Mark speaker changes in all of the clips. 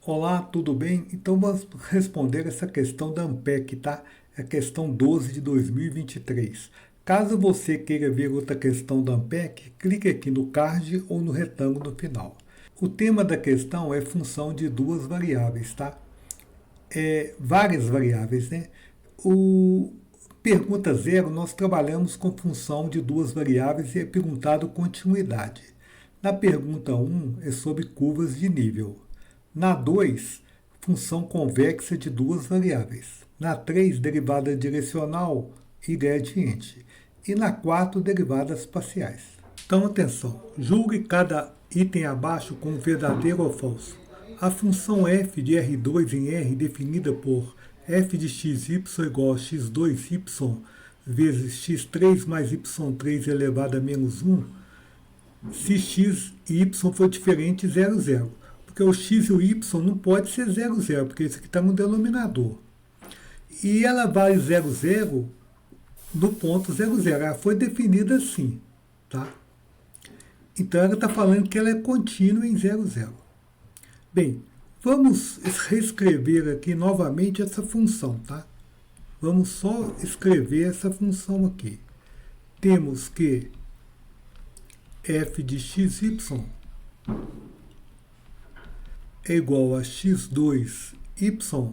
Speaker 1: Olá, tudo bem? Então vamos responder essa questão da Ampec, tá? É a questão 12 de 2023. Caso você queira ver outra questão da Ampec, clique aqui no card ou no retângulo no final. O tema da questão é função de duas variáveis, tá? Várias variáveis, né? O pergunta 0, nós trabalhamos com função de duas variáveis e é perguntado continuidade. Na pergunta 1 é sobre curvas de nível. Na 2, função convexa de duas variáveis. Na 3, derivada direcional e gradiente. E na 4, derivadas parciais. Então, atenção, julgue cada item abaixo como verdadeiro ou falso. A função f de R2 em R, definida por f de xy igual a x2y vezes x3 mais y3 elevado a menos 1, se x e y for diferente, 0, 0. Porque o x e o y não pode ser 0, 0, porque isso aqui está no denominador. E ela vale 0, 0 no ponto 0, 0. Ela foi definida assim, tá? Então ela está falando que ela é contínua em 0, 0. Bem, vamos reescrever aqui novamente essa função, tá? Vamos só escrever essa função aqui. Temos que f de xy é igual a x2y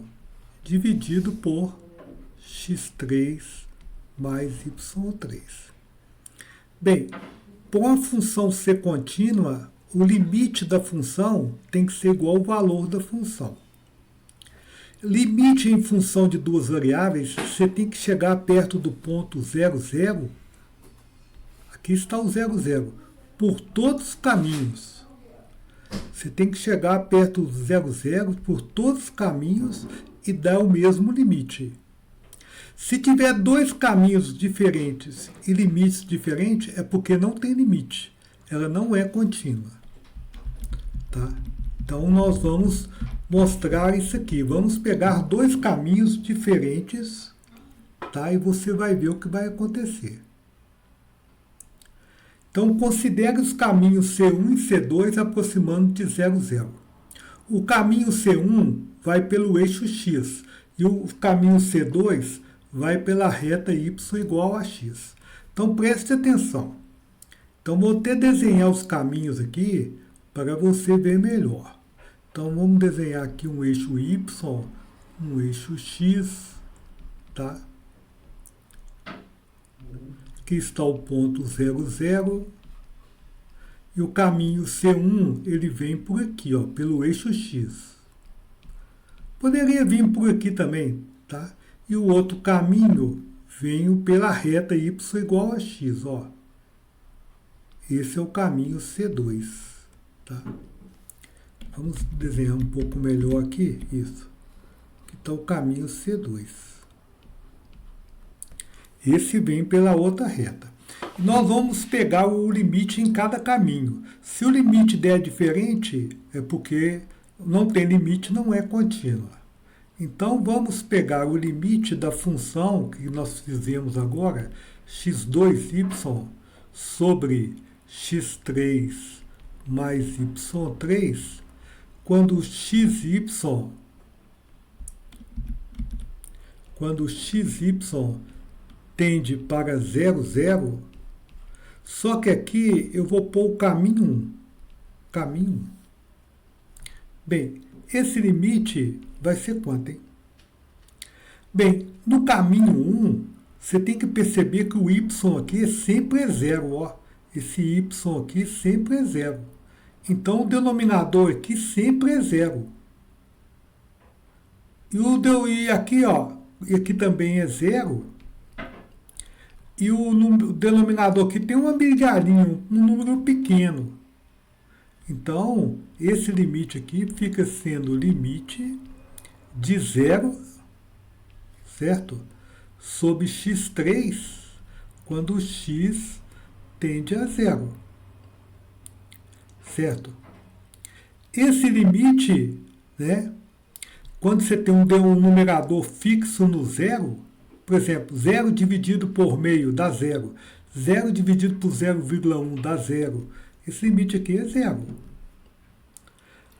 Speaker 1: dividido por x3 mais y3. Bem, por uma função ser contínua, o limite da função tem que ser igual ao valor da função. Limite em função de duas variáveis, você tem que chegar perto do ponto 0, 0. Aqui está o 0, 0. Por todos os caminhos. Você tem que chegar perto do 0, 0 por todos os caminhos e dar o mesmo limite. Se tiver dois caminhos diferentes e limites diferentes, é porque não tem limite. Ela não é contínua. Tá? Então, nós vamos mostrar isso aqui. Vamos pegar dois caminhos diferentes, tá? E você vai ver o que vai acontecer. Então, considere os caminhos C1 e C2 aproximando de 0, 0. O caminho C1 vai pelo eixo X e o caminho C2 vai pela reta Y igual a X. Então, preste atenção. Então, vou até desenhar os caminhos aqui para você ver melhor. Então, vamos desenhar aqui um eixo Y, um eixo X, tá? Aqui está o ponto 0, 0. E o caminho C1, ele vem por aqui, ó, pelo eixo X. Poderia vir por aqui também, tá? E o outro caminho vem pela reta Y igual a X, ó. Esse é o caminho C2, tá? Vamos desenhar um pouco melhor aqui, isso. Aqui está o caminho C2. Esse vem pela outra reta. Nós vamos pegar o limite em cada caminho. Se o limite der diferente, é porque não tem limite, não é contínua. Então, vamos pegar o limite da função que nós fizemos agora, x2y sobre x3 mais y3, quando xy tende para 0, 0, só que aqui eu vou pôr o caminho 1. Caminho 1. Bem, esse limite vai ser quanto, hein? Bem, no caminho 1, você tem que perceber que o y aqui sempre é 0, ó. Esse y aqui sempre é 0. Então, o denominador aqui sempre é 0. E aqui, ó, e aqui também é 0. E o denominador aqui tem uma migalhinha, um número pequeno. Então, esse limite aqui fica sendo o limite de 0, certo? Sobre x3, quando o x tende a 0. Certo? Esse limite, né, quando você tem um numerador fixo no 0, por exemplo, 0 dividido por meio dá 0. 0 dividido por 0,1 dá 0. Esse limite aqui é 0.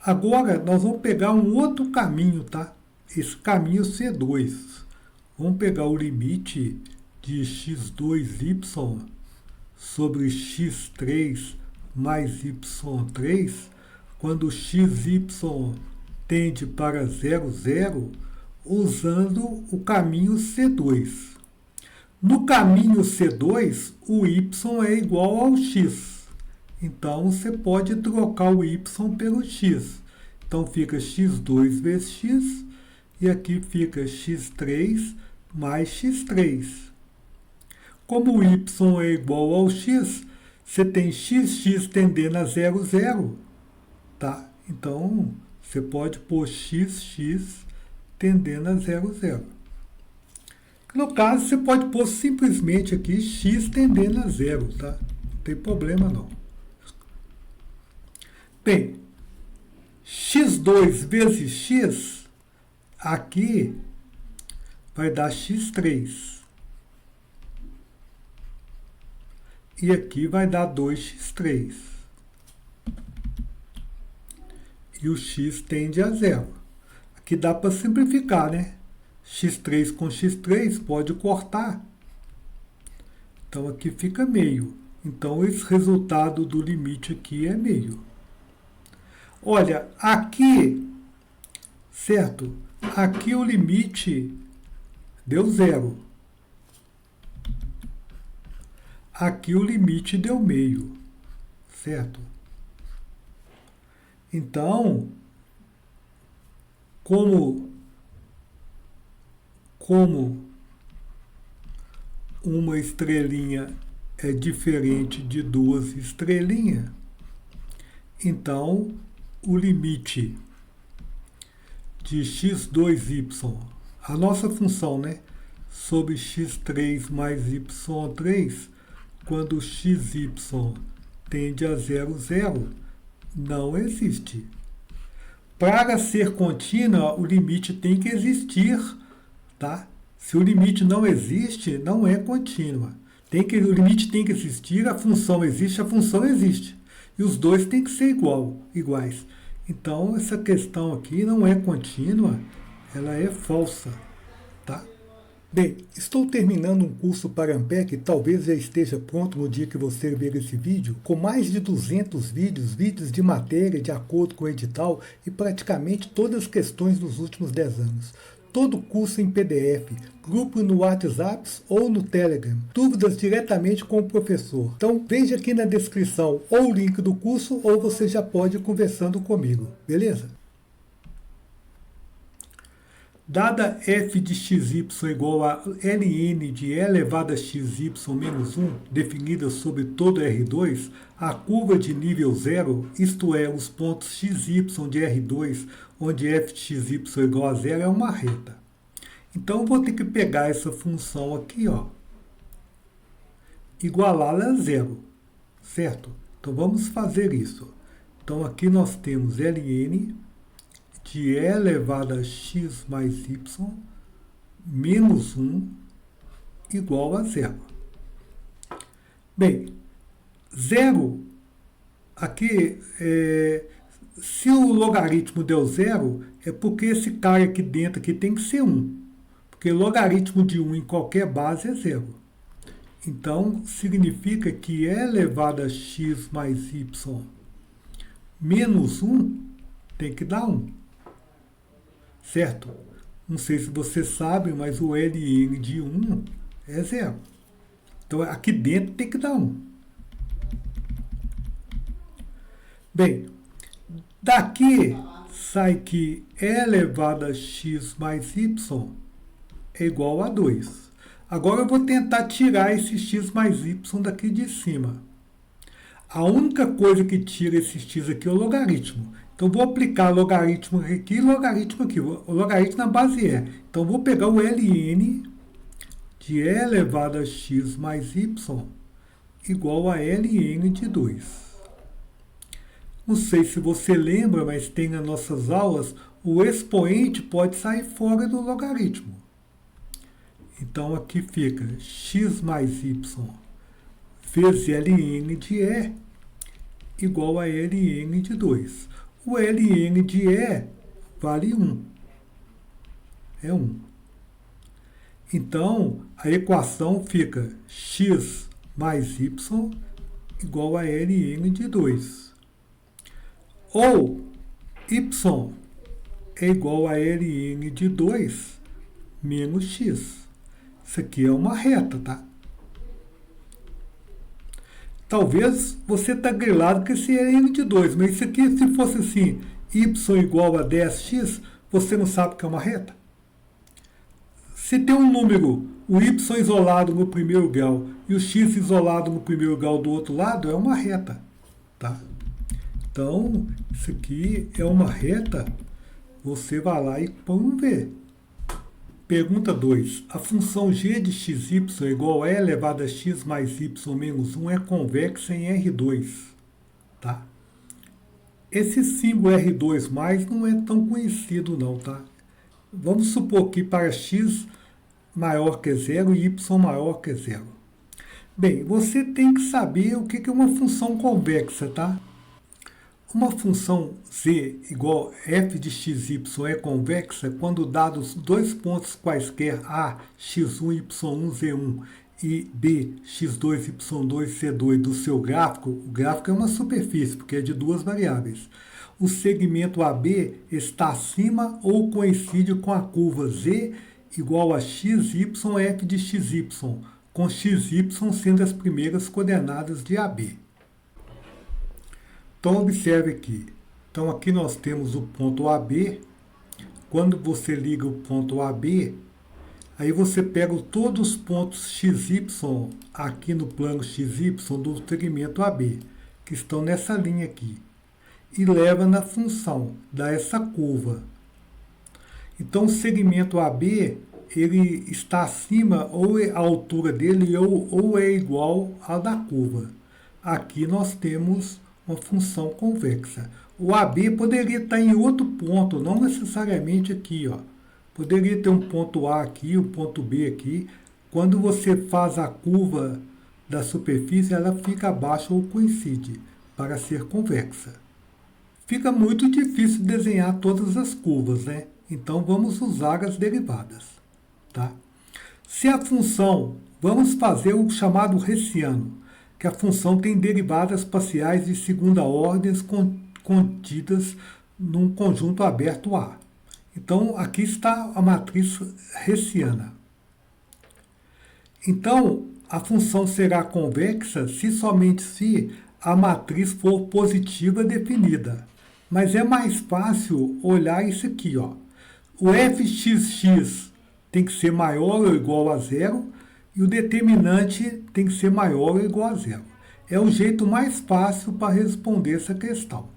Speaker 1: Agora, nós vamos pegar um outro caminho, tá? Esse caminho C2. Vamos pegar o limite de x2y sobre x3 mais y3, quando xy tende para 0, 0, usando o caminho C2. No caminho C2, o y é igual ao x. Então, você pode trocar o y pelo x. Então, fica x2 vezes x, e aqui fica x3 mais x3. Como o y é igual ao x, você tem xx tendendo a 0, 0. Tá? Então, você pode pôr xx tendendo a 0, 0. No caso, você pode pôr simplesmente aqui x tendendo a 0, tá? Não tem problema não. Bem, x2 vezes x, aqui vai dar x3. E aqui vai dar 2x3. E o x tende a 0. Aqui dá para simplificar, né? x3 com x3 pode cortar. Então, aqui fica meio. Então, esse resultado do limite aqui é meio. Olha, aqui, certo? Aqui o limite deu 0. Aqui o limite deu meio, certo? Então, como uma estrelinha é diferente de duas estrelinhas, então o limite de x2y, a nossa função, né, sobre x3 mais y3, quando xy tende a 0, 0, não existe. Para ser contínua, o limite tem que existir, tá? Se o limite não existe, não é contínua. O limite tem que existir, a função existe. E os dois têm que ser iguais. Então, essa questão aqui não é contínua, ela é falsa, tá? Bem, estou terminando um curso para Ampere que talvez já esteja pronto no dia que você ver esse vídeo, com mais de 200 vídeos de matéria de acordo com o edital e praticamente todas as questões dos últimos 10 anos. Todo o curso em PDF, grupo no WhatsApp ou no Telegram, dúvidas diretamente com o professor. Então veja aqui na descrição ou o link do curso ou você já pode ir conversando comigo, beleza? Dada f de xy igual a ln de e elevado a xy menos 1, definida sobre todo R2, a curva de nível 0, isto é, os pontos xy de R2, onde f de xy é igual a 0, é uma reta. Então, eu vou ter que pegar essa função aqui, ó, igualá-la a 0, certo? Então, vamos fazer isso. Então, aqui nós temos ln de e elevado a x mais y menos 1 igual a 0. Bem, 0, aqui, se o logaritmo deu 0, é porque esse cara aqui dentro aqui tem que ser 1. Porque logaritmo de 1 em qualquer base é 0. Então, significa que e elevado a x mais y menos 1 tem que dar 1. Certo? Não sei se você sabe, mas o ln de 1 é 0. Então, aqui dentro tem que dar 1. Bem, daqui sai que e elevado a x mais y é igual a 2. Agora eu vou tentar tirar esse x mais y daqui de cima. A única coisa que tira esse x aqui é o logaritmo. Então, vou aplicar logaritmo aqui e logaritmo aqui. O logaritmo na base é. Então, vou pegar o ln de e elevado a x mais y igual a ln de 2. Não sei se você lembra, mas tem nas nossas aulas, o expoente pode sair fora do logaritmo. Então, aqui fica x mais y vezes ln de e igual a ln de 2. o ln de E vale 1. É 1. Então, a equação fica x mais y igual a ln de 2. Ou y é igual a ln de 2 menos x. Isso aqui é uma reta, tá? Talvez você está grilado com esse ln de 2, mas isso aqui, se fosse assim, y igual a 10x, você não sabe que é uma reta? Se tem um número, o y isolado no primeiro grau e o x isolado no primeiro grau do outro lado, é uma reta, tá? Então, isso aqui é uma reta, você vai lá e vamos ver. Pergunta 2. A função g de xy igual a e elevado a x mais y menos 1 é convexa em R2. Tá? Esse símbolo R2 mais não é tão conhecido não, tá? Vamos supor que para x maior que zero e y maior que zero. Bem, você tem que saber o que é uma função convexa, tá? Uma função z igual a f de xy é convexa quando dados dois pontos quaisquer a, x1, y1, z1 e b, x2, y2, c2 do seu gráfico, o gráfico é uma superfície, porque é de duas variáveis. O segmento AB está acima ou coincide com a curva z igual a xy f de xy, com xy sendo as primeiras coordenadas de AB. Então, observe aqui. Então, aqui nós temos o ponto AB. Quando você liga o ponto AB, aí você pega todos os pontos XY aqui no plano XY do segmento AB, que estão nessa linha aqui, e leva na função, dá essa curva. Então, o segmento AB, ele está acima, ou a altura dele, ou é igual à da curva. Aqui nós temos uma função convexa. O AB poderia estar em outro ponto, não necessariamente aqui, ó. Poderia ter um ponto A aqui, um ponto B aqui. Quando você faz a curva da superfície, ela fica abaixo ou coincide para ser convexa. Fica muito difícil desenhar todas as curvas, né? Então vamos usar as derivadas, tá? Se a função, vamos fazer o chamado hessiano, que a função tem derivadas parciais de segunda ordem contidas num conjunto aberto A. Então, aqui está a matriz hessiana. Então, a função será convexa se somente se a matriz for positiva definida. Mas é mais fácil olhar isso aqui, ó. O fxx tem que ser maior ou igual a zero, e o determinante tem que ser maior ou igual a zero. É o jeito mais fácil para responder essa questão.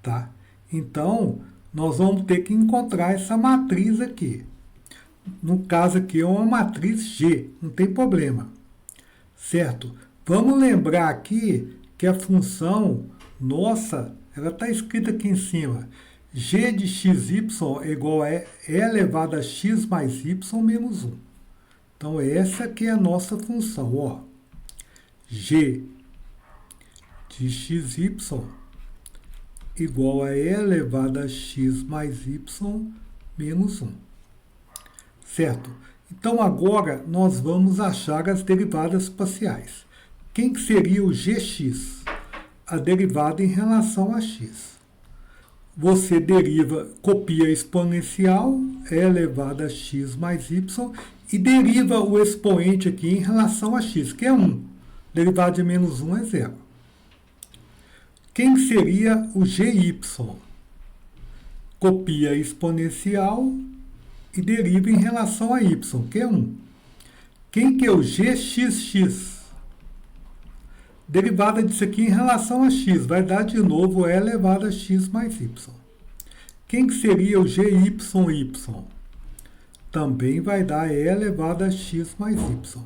Speaker 1: Tá? Então, nós vamos ter que encontrar essa matriz aqui. No caso aqui é uma matriz G, não tem problema. Certo? Vamos lembrar aqui que a função nossa, ela está escrita aqui em cima. G de xy é igual a e elevado a x mais y menos 1. Então, essa aqui é a nossa função, ó. G de xy igual a e elevado a x mais y menos 1. Certo? Então, agora, nós vamos achar as derivadas parciais. Quem que seria o gx? A derivada em relação a x. Você deriva, copia a exponencial, e elevado a x mais y, e deriva o expoente aqui em relação a x, que é 1. Derivada de menos 1 é 0. Quem seria o GY? Copia a exponencial e deriva em relação a y, que é 1. Quem que é o GXX? Derivada disso aqui em relação a x, vai dar de novo e elevado a x mais y. Quem que seria o GYY? Também vai dar e elevado a x mais y.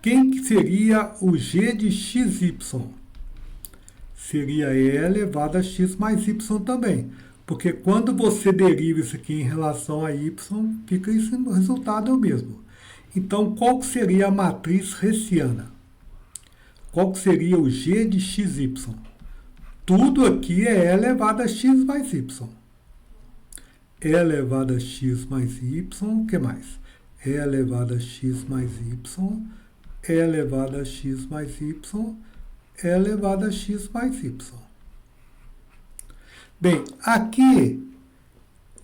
Speaker 1: Quem que seria o g de xy? Seria e elevado a x mais y também. Porque quando você deriva isso aqui em relação a y, fica isso, o resultado é o mesmo. Então, qual que seria a matriz hessiana? Qual que seria o g de xy? tudo aqui é e elevado a x mais y. E elevado a x mais y, o que mais? E elevado a x mais y, E elevado a x mais y, E elevado a x mais y. Bem, aqui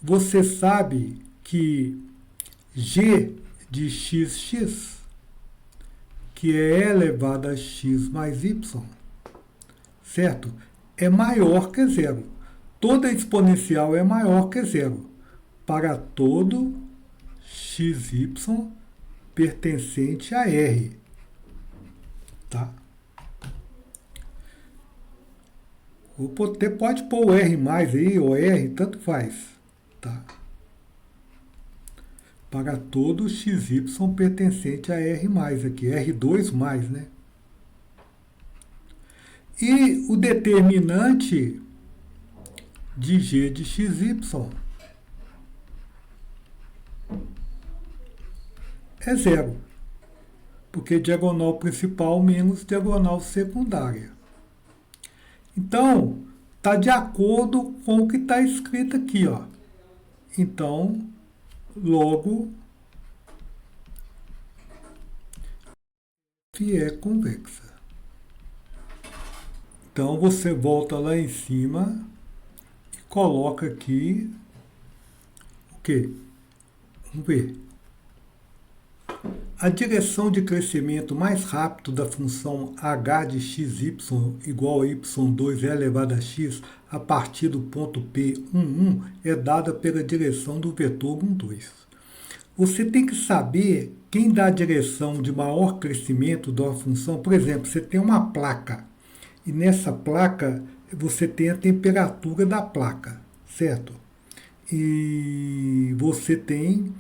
Speaker 1: você sabe que g de x, que é e elevado a x mais y, certo? É maior que zero. Toda exponencial é maior que zero para todo xy pertencente a R. Tá? Você pode pôr o R mais aí, ou R, tanto faz. Tá? Para todo xy pertencente a R mais aqui, R2 mais, né? E o determinante de g de xy é zero, porque diagonal principal menos diagonal secundária. Então, está de acordo com o que está escrito aqui, ó. Então, logo, F é convexa. Então, você volta lá em cima e coloca aqui o quê? Vamos ver. A direção de crescimento mais rápido da função h de xy igual a y2 elevado a x a partir do ponto P 1, é dada pela direção do vetor 1, 2. Você tem que saber quem dá a direção de maior crescimento da função. Por exemplo, você tem uma placa e nessa placa você tem a temperatura da placa, certo? E você tem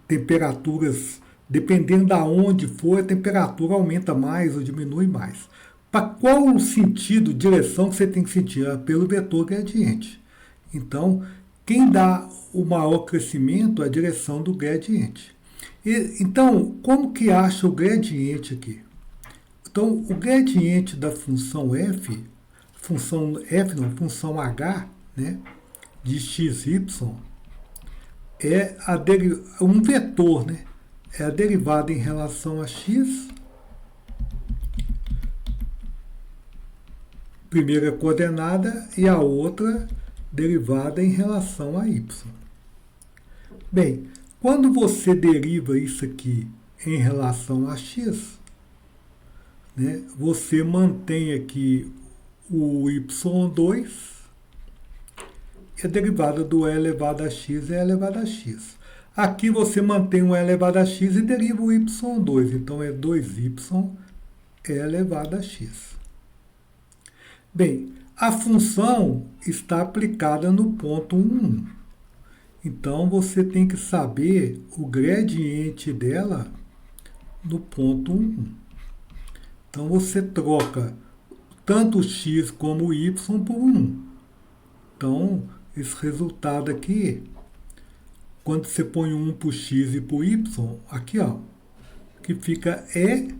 Speaker 1: temperaturas. Dependendo de onde for, a temperatura aumenta mais ou diminui mais. Para qual o sentido, direção que você tem que sentir? Pelo vetor gradiente. Então, quem dá o maior crescimento é a direção do gradiente. Então, como que acha o gradiente aqui? Então, o gradiente da função função h, né, de xy, é um vetor, né? É a derivada em relação a x, primeira coordenada, e a outra derivada em relação a y. Bem, quando você deriva isso aqui em relação a x, né, você mantém aqui o y2, e a derivada do e elevado a x é elevado a x. Aqui você mantém o e elevado a x e deriva o y2. Então, é 2y e elevado a x. Bem, a função está aplicada no ponto 1. Então, você tem que saber o gradiente dela no ponto 1. Então, você troca tanto o x como o y por 1. Então, esse resultado aqui, quando você põe 1 para o x e para o y, aqui, ó, que fica e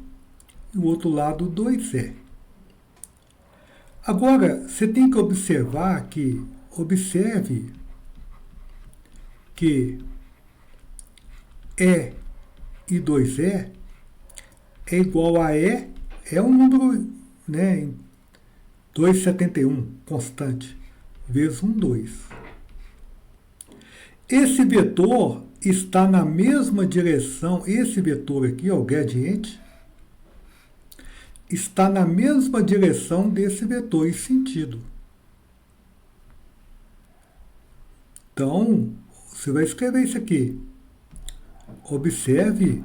Speaker 1: o outro lado 2e. Agora, você tem que observar que, observe que e 2e é igual a é um número, né, 2,71, constante, vezes 1, 2. Esse vetor está na mesma direção, esse vetor aqui, ó, o gradiente, está na mesma direção desse vetor em sentido. Então, você vai escrever isso aqui. Observe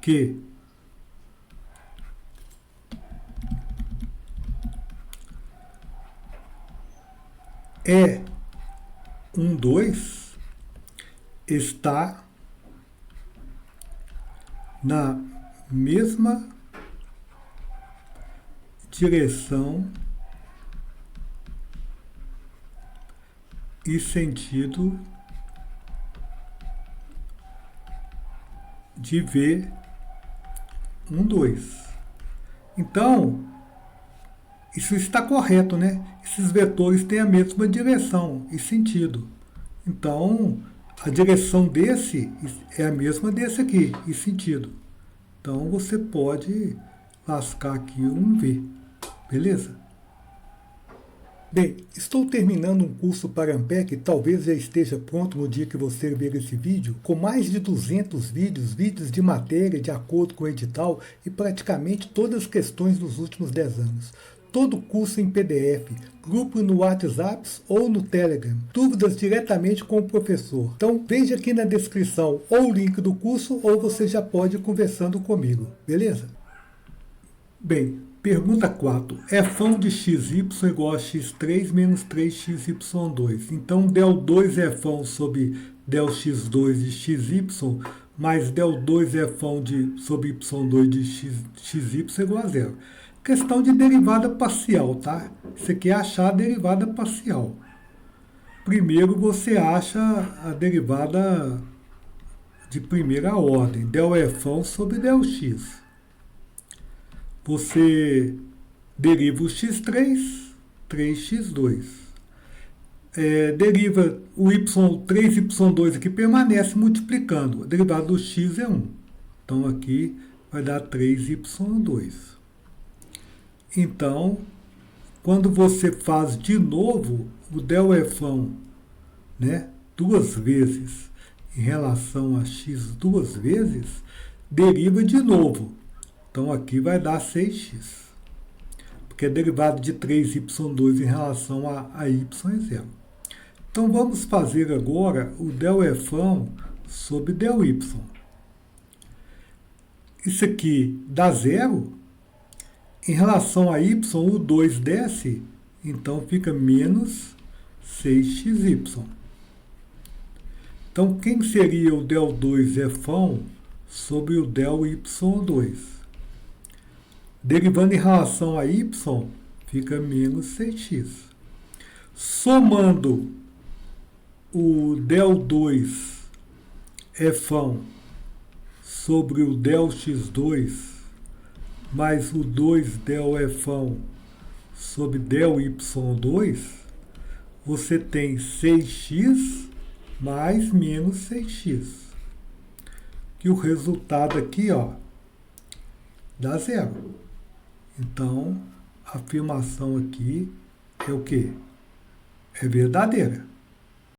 Speaker 1: que E 2 está na mesma direção e sentido de V 2. Então, Isso está correto, né? Esses vetores têm a mesma direção e sentido. Então, a direção desse é a mesma desse aqui, e sentido. Então, você pode lascar aqui um V. Beleza? Bem, estou terminando um curso para Ampere, que talvez já esteja pronto no dia que você ver esse vídeo, com mais de 200 vídeos de matéria de acordo com o edital e praticamente todas as questões dos últimos 10 anos. Todo o curso em PDF, grupo no WhatsApp ou no Telegram, dúvidas diretamente com o professor. Então veja aqui na descrição ou o link do curso ou você já pode ir conversando comigo, beleza? Bem, pergunta 4. Fão de xy igual a x3 menos 3xy2. Então, del2 é fão sobre del x2 de xy, mais del2 é fão sobre y2 de xy igual a zero. Questão de derivada parcial, tá? Você quer achar a derivada parcial. Primeiro você acha a derivada de primeira ordem. Del fão sobre del x. Você deriva o x3, 3x2. Deriva o 3y2 aqui, permanece multiplicando. A derivada do x é 1. Então aqui vai dar 3y2. Então, quando você faz de novo o del fão, né, duas vezes em relação a x duas vezes, deriva de novo. Então aqui vai dar 6x, porque é derivado de 3y2 em relação a y é zero. Então vamos fazer agora o del fão sobre del y. Isso aqui dá zero. Em relação a y, o 2 desce, então fica menos 6xy. Então quem seria o del 2 fão sobre o del y2? Derivando em relação a y, fica menos 6x. Somando o del 2 fão sobre o del x2, mais o 2 del fão sobre del y2, você tem 6x mais menos 6x. Que o resultado aqui, ó, dá zero. Então, a afirmação aqui é o quê? É verdadeira.